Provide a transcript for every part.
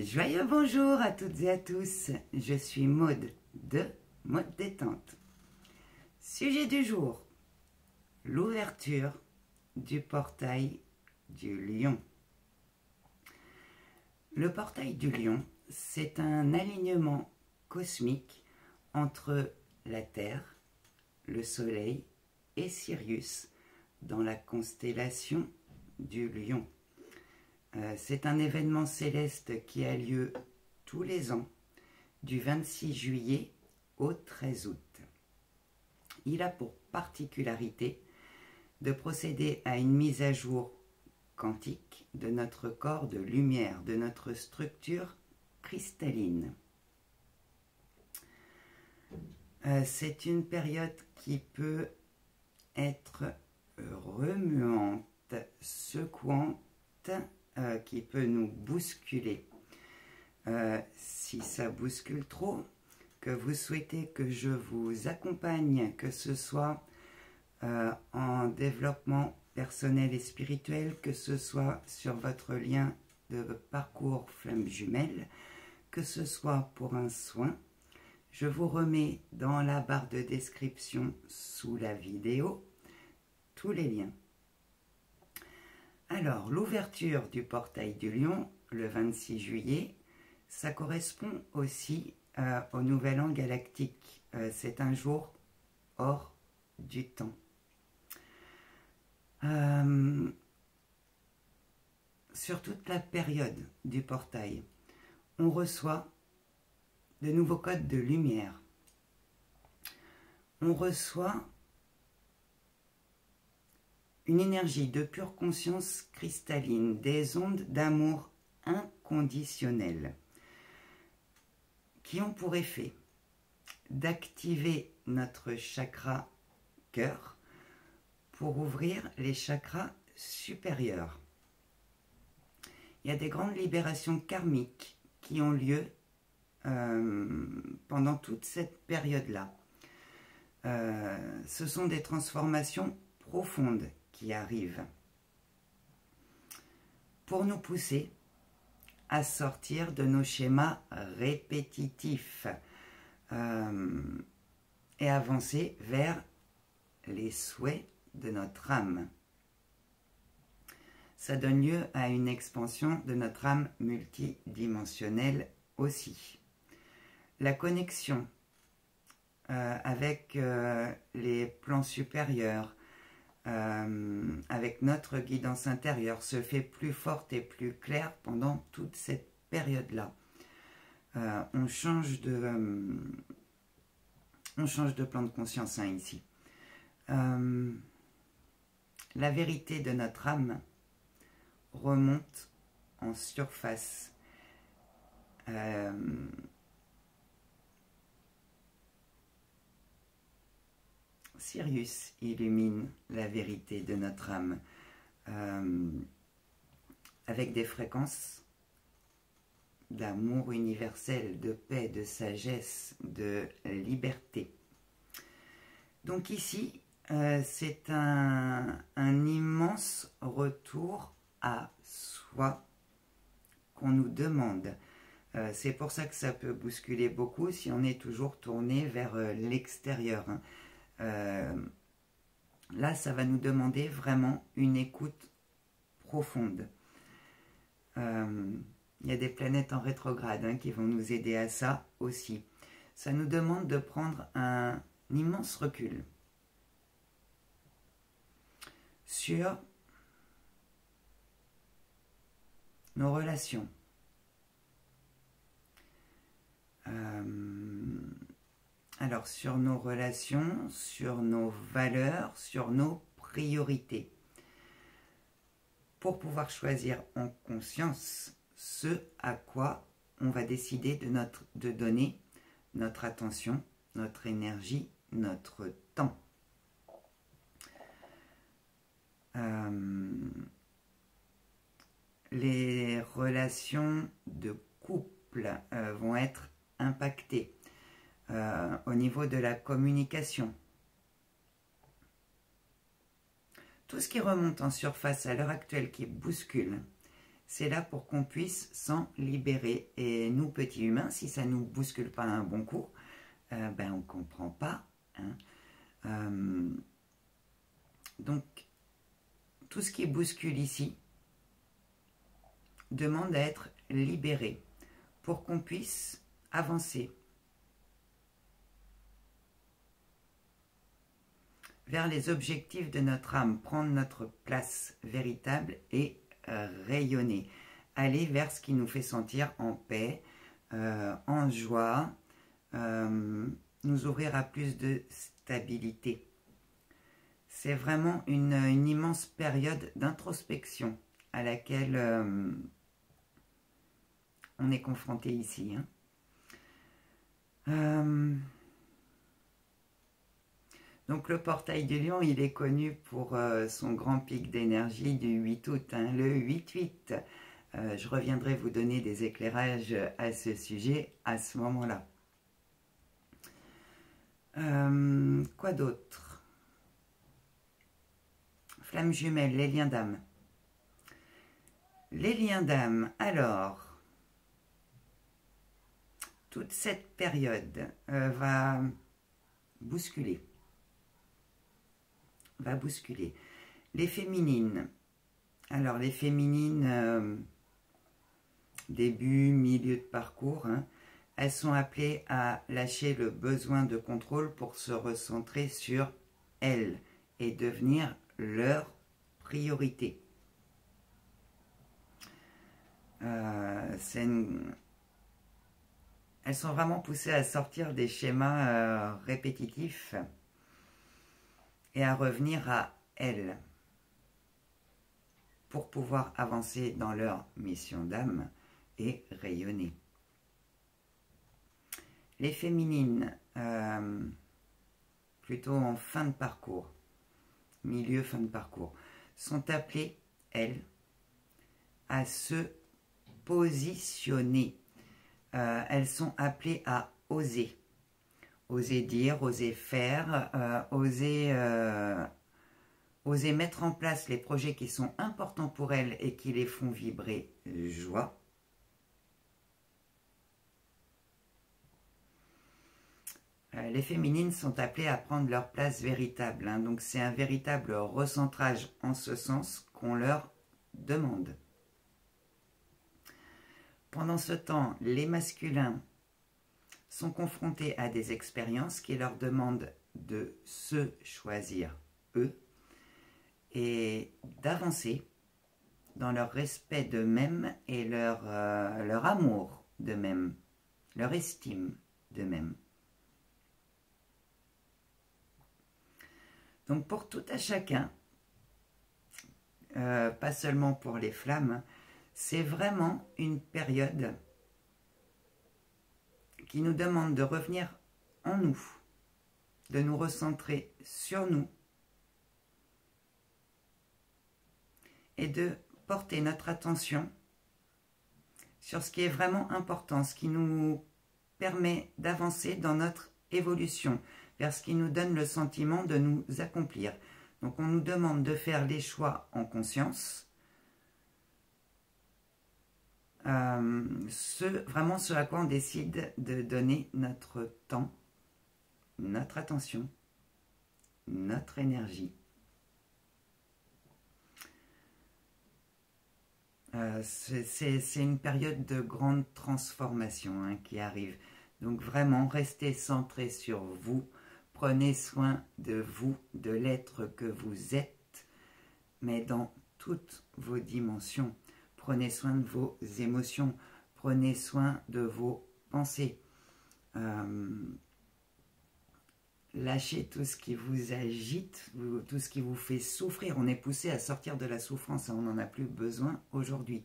Joyeux bonjour à toutes et à tous, je suis Maude de Maude Détente. Sujet du jour, l'ouverture du portail du Lion. Le portail du Lion, c'est un alignement cosmique entre la Terre, le Soleil et Sirius dans la constellation du Lion. C'est un événement céleste qui a lieu tous les ans, du 26 juillet au 13 août. Il a pour particularité de procéder à une mise à jour quantique de notre corps de lumière, de notre structure cristalline. C'est une période qui peut être remuante, secouante, qui peut nous bousculer. Si ça bouscule trop, que vous souhaitez que je vous accompagne, que ce soit en développement personnel et spirituel, que ce soit sur votre lien de parcours flamme jumelle, que ce soit pour un soin, je vous remets dans la barre de description sous la vidéo tous les liens. Alors, l'ouverture du portail du Lion, le 26 juillet, ça correspond aussi au Nouvel An galactique. C'est un jour hors du temps. Sur toute la période du portail, on reçoit de nouveaux codes de lumière. On reçoit une énergie de pure conscience cristalline, des ondes d'amour inconditionnel qui ont pour effet d'activer notre chakra cœur pour ouvrir les chakras supérieurs. Il y a des grandes libérations karmiques qui ont lieu pendant toute cette période-là. Ce sont des transformations profondes qui arrivent pour nous pousser à sortir de nos schémas répétitifs et avancer vers les souhaits de notre âme. Ça donne lieu à une expansion de notre âme multidimensionnelle aussi. La connexion avec les plans supérieurs, avec notre guidance intérieure se fait plus forte et plus claire pendant toute cette période-là. On change de plan de conscience ici. La vérité de notre âme remonte en surface. Sirius illumine la vérité de notre âme avec des fréquences d'amour universel, de paix, de sagesse, de liberté. Donc ici, c'est un immense retour à soi qu'on nous demande. C'est pour ça que ça peut bousculer beaucoup si on est toujours tourné vers l'extérieur. Là, ça va nous demander vraiment une écoute profonde. Il y a des planètes en rétrograde qui vont nous aider à ça aussi. Ça nous demande de prendre un immense recul sur nos relations. Alors, sur nos relations, sur nos valeurs, sur nos priorités. Pour pouvoir choisir en conscience ce à quoi on va décider de donner notre attention, notre énergie, notre temps. Les relations de couple vont être impactées. Au niveau de la communication. Tout ce qui remonte en surface à l'heure actuelle qui bouscule c'est là pour qu'on puisse s'en libérer. Et nous, petits humains, si ça ne nous bouscule pas un bon coup, ben on ne comprend pas. Hein. Donc, tout ce qui bouscule ici demande à être libéré pour qu'on puisse avancer vers les objectifs de notre âme, prendre notre place véritable et rayonner, aller vers ce qui nous fait sentir en paix, en joie, nous ouvrir à plus de stabilité. C'est vraiment une immense période d'introspection à laquelle on est confronté ici. Hein. Donc le portail du lion, il est connu pour son grand pic d'énergie du 8 août, hein, le 8-8. Je reviendrai vous donner des éclairages à ce sujet à ce moment-là. Quoi d'autre? Flamme jumelle, les liens d'âme. Les liens d'âme, alors, toute cette période va bousculer. Les féminines. Alors, les féminines, début, milieu de parcours, hein, elles sont appelées à lâcher le besoin de contrôle pour se recentrer sur elles et devenir leur priorité. Elles sont vraiment poussées à sortir des schémas répétitifs et à revenir à elles pour pouvoir avancer dans leur mission d'âme et rayonner. Les féminines, plutôt en fin de parcours, milieu, fin de parcours, sont appelées, elles, à se positionner. Elles sont appelées à oser. Oser dire, oser faire, oser mettre en place les projets qui sont importants pour elles et qui les font vibrer joie. Les féminines sont appelées à prendre leur place véritable. Hein, donc c'est un véritable recentrage en ce sens qu'on leur demande. Pendant ce temps, les masculins sont confrontés à des expériences qui leur demandent de se choisir eux et d'avancer dans leur respect d'eux-mêmes et leur amour d'eux-mêmes, leur estime d'eux-mêmes. Donc pour tout à chacun, pas seulement pour les flammes, c'est vraiment une période qui nous demande de revenir en nous, de nous recentrer sur nous et de porter notre attention sur ce qui est vraiment important, ce qui nous permet d'avancer dans notre évolution, vers ce qui nous donne le sentiment de nous accomplir. Donc on nous demande de faire les choix en conscience, vraiment ce à quoi on décide de donner notre temps, notre attention, notre énergie. C'est une période de grande transformation hein, qui arrive. Donc vraiment, restez centrés sur vous. Prenez soin de vous, de l'être que vous êtes, mais dans toutes vos dimensions. Prenez soin de vos émotions, prenez soin de vos pensées. Lâchez tout ce qui vous agite, tout ce qui vous fait souffrir. On est poussé à sortir de la souffrance, on n'en a plus besoin aujourd'hui.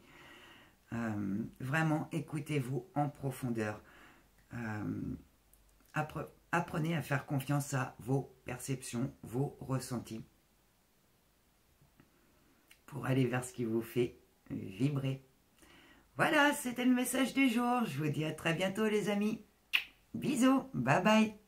Vraiment, écoutez-vous en profondeur. Apprenez à faire confiance à vos perceptions, vos ressentis, pour aller vers ce qui vous fait vibrer. Voilà, c'était le message du jour. Je vous dis à très bientôt les amis. Bisous, bye bye.